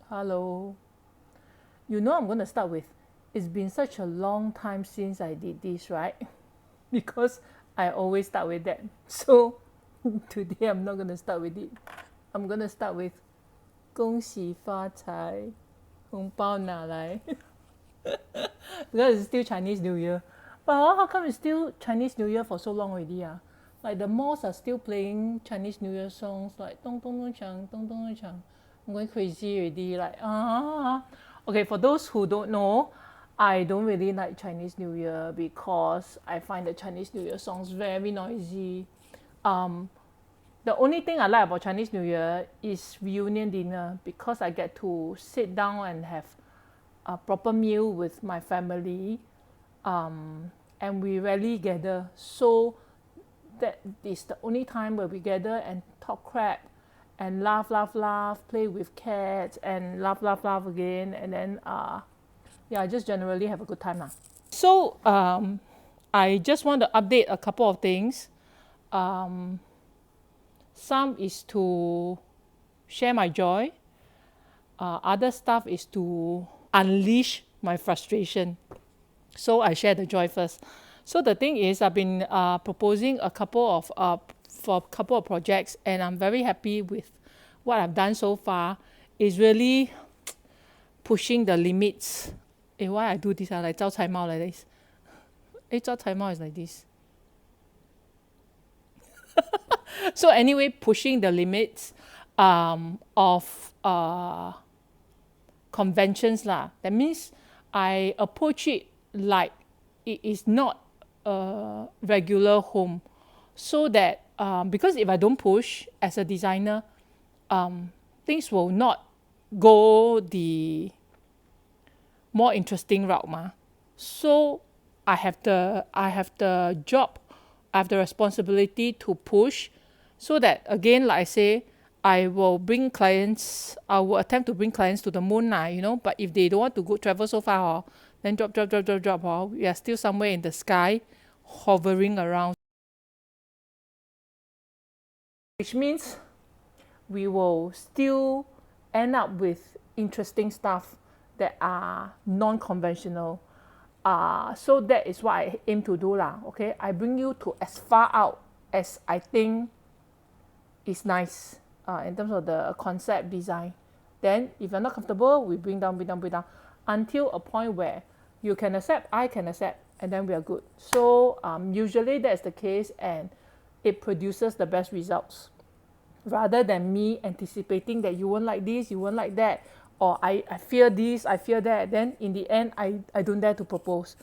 Hello. You know I'm going to start with, it's been such a long time since I did this, right? Because I always start with that. So today I'm not going to start with it. I'm going to start with 恭喜发财，红包拿来 because it's still Chinese New Year. But how come it's still Chinese New Year for so long already? Like the malls are still playing Chinese New Year songs like Dong Dong Dong Chang, Dong Dong Dong Chang. I'm going crazy already. Like Okay, for those who don't know, I don't really like Chinese New Year because I find the Chinese New Year songs very noisy. Um, the only thing I like about Chinese New Year is reunion dinner because I get to sit down and have a proper meal with my family, and we rarely gather. So that is the only time where we gather and talk crap and laugh, play with cats and laugh again, and then yeah, just generally have a good time lah. So I just want to update a couple of things. Some is to share my joy. Other stuff is to unleash my frustration. So I share the joy first. So the thing is, I've been proposing a couple of for a couple of projects, and I'm very happy with what I've done so far. Is really pushing the limits. Why I do this? Like 招财猫 like this. 招财猫 is like this. So anyway, pushing the limits of conventions lah. That means I approach it like it is not a regular home, so that because if I don't push as a designer, things will not go the more interesting route ma. So I have the job, I have the responsibility to push, so that again, like I say, I will bring clients. I will attempt to bring clients to the moon lah, you know. But if they don't want to go travel so far, then drop. We are still somewhere in the sky, hovering around. Which means we will still end up with interesting stuff that are non-conventional. So that is what I aim to do lah. Okay, I bring you to as far out as I think is nice in terms of the concept design. Then if you're not comfortable, we bring down until a point where you can accept, I can accept, and then we are good. So usually that's the case, and it produces the best results rather than me anticipating that you won't like this, you won't like that, or I fear this, I fear that. Then in the end, I don't dare to propose.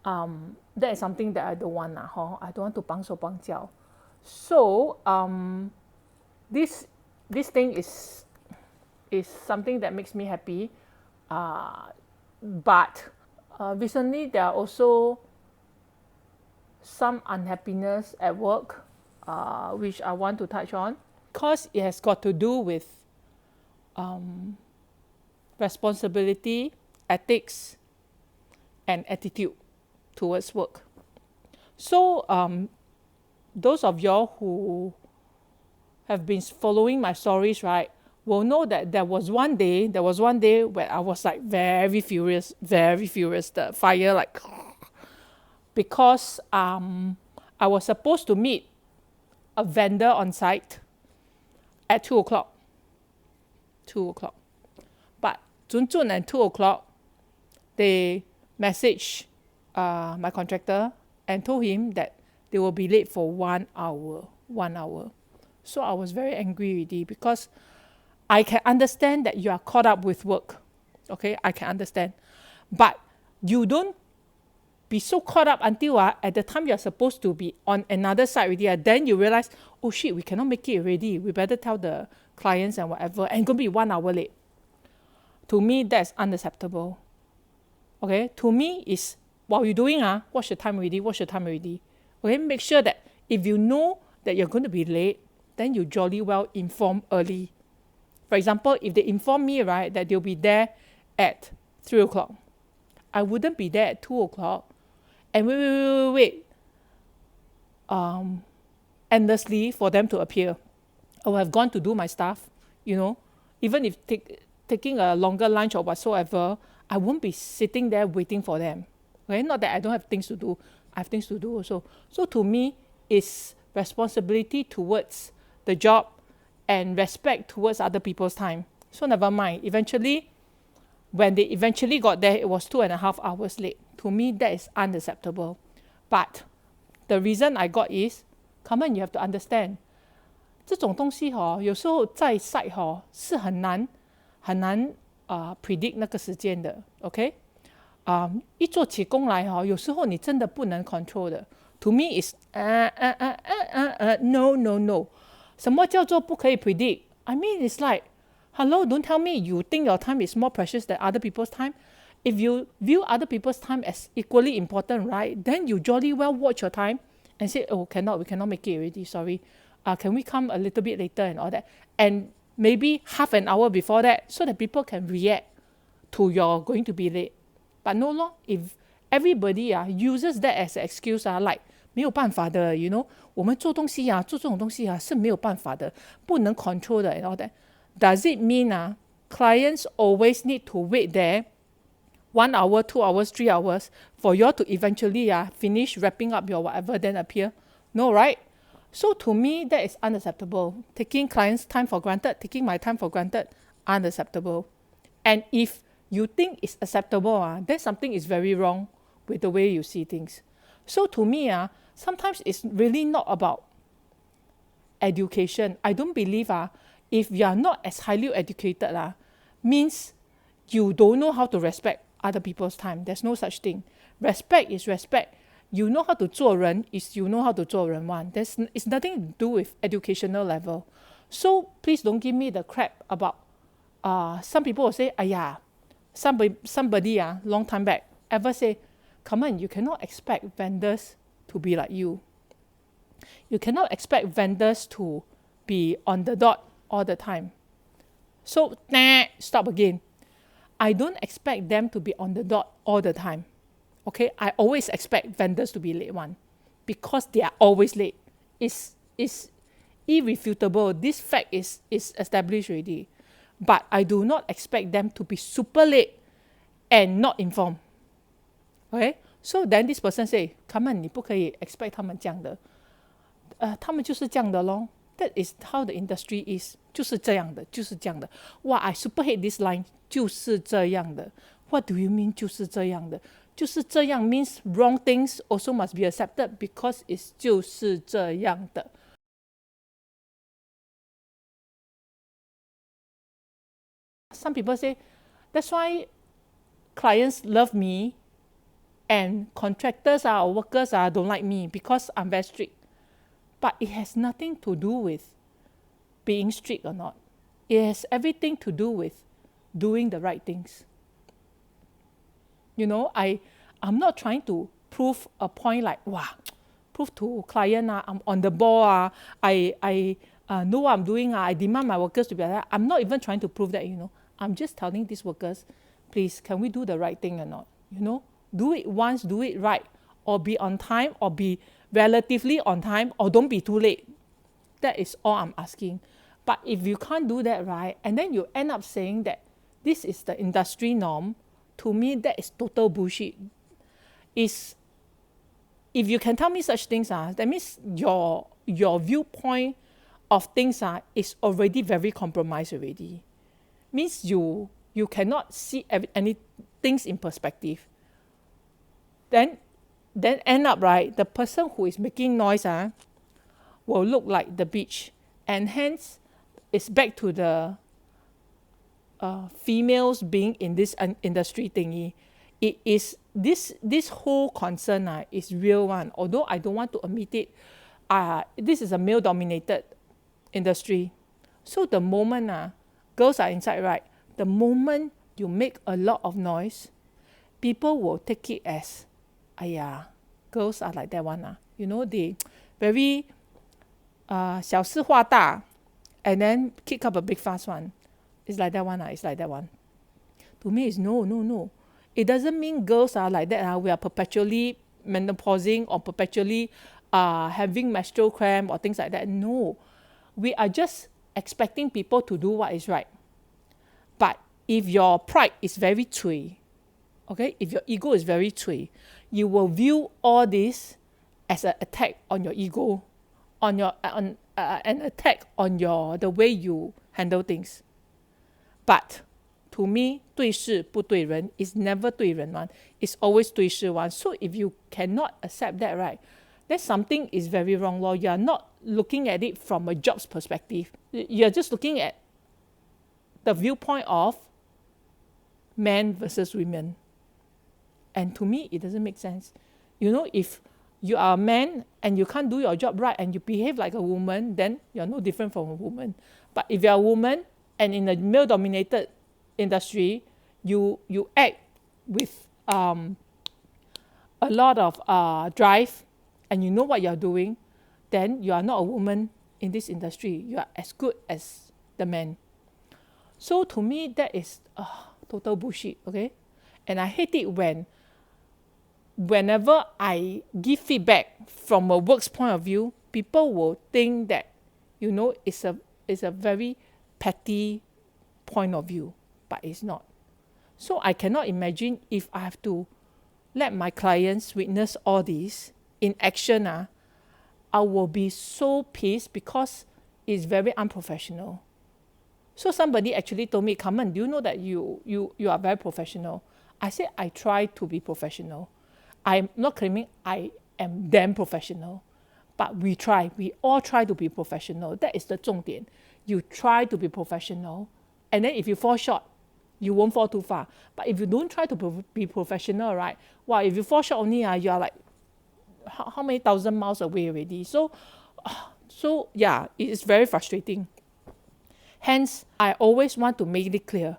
That is something that I don't want lah. I don't want to 绑手绑脚. So this thing is something that makes me happy. But recently there are also some unhappiness at work, which I want to touch on, because it has got to do with responsibility, ethics, and attitude towards work. So those of y'all who have been following my stories, right, will know that there was one day where I was like very furious, the fire like because I was supposed to meet a vendor on site at 2:00. But Zun at 2:00, they messaged my contractor and told him that they will be late for 1 hour. So I was very angry already, because I can understand that you are caught up with work. Okay, I can understand. But you don't be so caught up until at the time you're supposed to be on another side already. Then you realize, oh shit, we cannot make it already. We better tell the clients and whatever, and going to be 1 hour late. To me, that's unacceptable. Okay, to me is, while you're doing, watch the time already. Okay, make sure that if you know that you're going to be late, then you jolly well inform early. For example, if they inform me, right, that they'll be there at 3:00, I wouldn't be there at 2:00 and wait endlessly for them to appear. I would have gone to do my stuff, you know, even if take taking a longer lunch or whatsoever, I won't be sitting there waiting for them. Okay, not that I don't have things to do. I have things to do also. So to me, it's responsibility towards the job and respect towards other people's time. So never mind. Eventually, when they eventually got there, it was 2.5 hours late. To me, that is unacceptable. But the reason I got is, come on, you have to understand. 这种东西有时候在 site 是很难predict 那个时间的 OK 一做起工来有时候你真的不能 control 的 To me is no no no 什么叫做不可以 predict I mean it's like hello don't tell me you think your time is more precious than other people's time if you view other people's time as equally important right then you jolly well watch your time and say oh we cannot make it already sorry can we come a little bit later and all that and maybe half an hour before that so that people can react to your going to be late but no lor if everybody uses that as an excuse like 没有办法的 you know 我们做东西做这种东西是没有办法的不能 control 的 and all that does it mean clients always need to wait there 1 hour 2 hours 3 hours for you all to eventually finish wrapping up your whatever then appear no right So to me, that is unacceptable. Taking clients' time for granted, taking my time for granted, unacceptable. And if you think it's acceptable, then something is very wrong with the way you see things. So to me, sometimes it's really not about education. I don't believe if you are not as highly educated, means you don't know how to respect other people's time. There's no such thing. Respect is respect. You know how to 做人 is you know how to 做人 one. It's nothing to do with educational level. So please don't give me the crap about some people will say, somebody long time back ever say, come on, you cannot expect vendors to be like you. You cannot expect vendors to be on the dot all the time. So stop again. I don't expect them to be on the dot all the time. Okay, I always expect vendors to be late one because they are always late. It's irrefutable. This fact is established already. But I do not expect them to be super late and not informed. Okay, so then this person say, come on, 你不可以 expect 他们这样的。他们就是这样的咯。That is how the industry is. 就是这样的，就是这样的。哇 I super hate this line. 就是这样的。What do you mean 就是这样的？就是这样 means wrong things also must be accepted because it's 就是这样的。Some people say, that's why clients love me and contractors or workers don't like me because I'm very strict. But it has nothing to do with being strict or not. It has everything to do with doing the right things. You know, I'm not trying to prove a point like, wow, prove to client I'm on the ball, I know what I'm doing, I demand my workers to be like that. I'm not even trying to prove that, you know. I'm just telling these workers, please, can we do the right thing or not? You know, do it once, do it right, or be on time, or be relatively on time, or don't be too late. That is all I'm asking. But if you can't do that right, and then you end up saying that this is the industry norm, to me, that is total bullshit. If you can tell me such things, that means your viewpoint of things is already very compromised already. Means you cannot see any things in perspective. Then end up, right, the person who is making noise will look like the bitch. And hence, it's back to the females being in this industry thingy. It is this whole concern is real one. Although I don't want to admit it, this is a male-dominated industry. So the moment girls are inside, right, the moment you make a lot of noise, people will take it as, girls are like that one. You know, they very 小事化大 and then kick up a big fuss one. It's like that one. It's like that one. To me, it's no. It doesn't mean girls are like that. We are perpetually menopausing or perpetually having menstrual cramp or things like that. No. We are just expecting people to do what is right. But if your pride is very cui, okay, if your ego is very cui, you will view all this as an attack on your ego, on your an attack on your the way you handle things. But to me, 对事不对人 is never 对人 one. It's always 对事 one. So if you cannot accept that, right, then something is very wrong. Lor. You are not looking at it from a job's perspective. You are just looking at the viewpoint of men versus women. And to me, it doesn't make sense. You know, if you are a man and you can't do your job right and you behave like a woman, then you're no different from a woman. But if you're a woman and in a male-dominated industry, you act with a lot of drive and you know what you're doing, then you are not a woman in this industry. You are as good as the man. So to me, that is total bullshit, okay? And I hate it whenever I give feedback from a work's point of view, people will think that, you know, it's a very petty point of view, but it's not. So I cannot imagine if I have to let my clients witness all this in action. I will be so pissed because it's very unprofessional. So somebody actually told me, Carmen, do you know that you are very professional? I said, I try to be professional. I'm not claiming I am damn professional, but we all try to be professional. That is the 重点. You try to be professional, and then if you fall short, you won't fall too far. But if you don't try to be professional, right? Well, if you fall short only, you are like, how many thousand miles away already? So yeah, it is very frustrating. Hence, I always want to make it clear.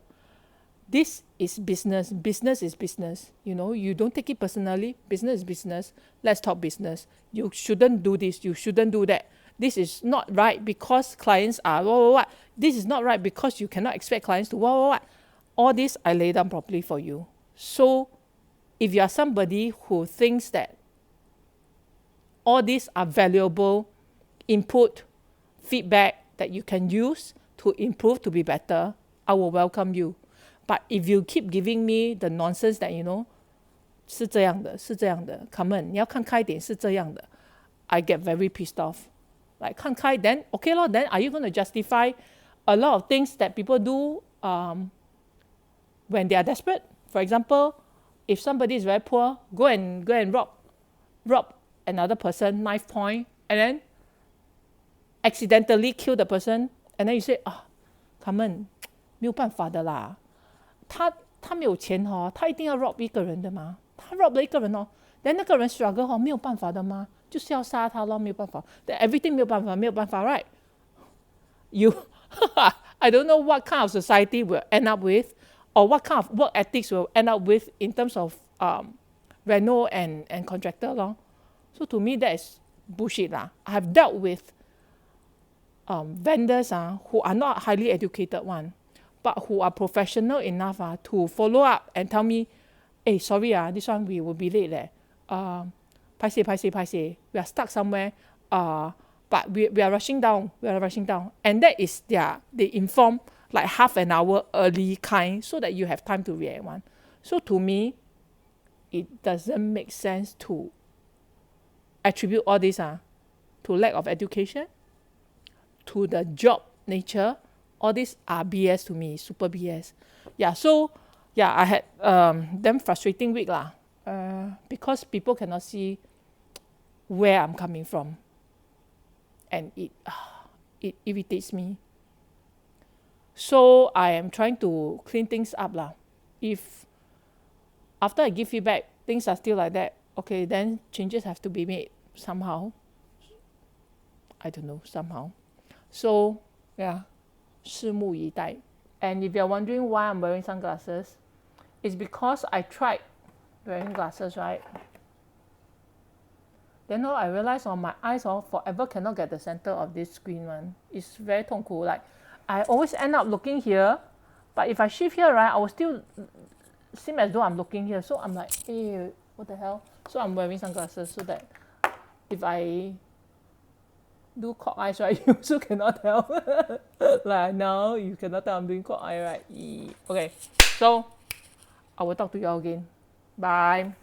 This is business. Business is business. You know, you don't take it personally. Business is business. Let's talk business. You shouldn't do this. You shouldn't do that. This is not right because clients are what. This is not right because you cannot expect clients to what. All this I lay down properly for you. So, if you are somebody who thinks that all these are valuable input, feedback that you can use to improve, to be better, I will welcome you. But if you keep giving me the nonsense that, you know, 是这样的 come on, 你要看开点是这样的 I get very pissed off. Like 看开 then okay lor, then are you going to justify a lot of things that people do when they are desperate? For example, if somebody is very poor, go and rob another person, knife point, and then accidentally kill the person, and then you say, come on, 没有办法的啦。他没有钱他一定要 rob 一个人的嘛，他 rob 了一个人then 那个人 struggle 没有办法的嘛，就是要杀他咯，没有办法。Then everything 没有办法 right? I don't know what kind of society will end up with, or what kind of work ethics will end up with in terms of reno and contractor lor. So to me that is bullshit lah. I have dealt with vendors who are not highly educated one, but who are professional enough to follow up and tell me, hey, sorry, this one we will be late leh. Paiseh. We are stuck somewhere. But we are rushing down. And that is they inform like half an hour early kind so that you have time to react one. So to me, it doesn't make sense to attribute all this to lack of education, to the job nature. All these are BS to me, super BS. Yeah, so yeah, I had damn frustrating week lah. Because people cannot see where I'm coming from. And it irritates me. So I am trying to clean things up lah. If after I give feedback, things are still like that, okay, then changes have to be made somehow. I don't know, somehow. So, yeah, 拭目以待. And if you're wondering why I'm wearing sunglasses, it's because I tried wearing glasses, right? Then I realized my eyes forever cannot get the center of this screen one. It's very 痛苦. Like, I always end up looking here, but if I shift here, right, I will still seem as though I'm looking here. So I'm like, hey, what the hell? So I'm wearing sunglasses so that if I do cock eyes, right? You also cannot tell. Like now, you cannot tell I'm doing cock eye, right? Okay, so I will talk to you all again. Bye.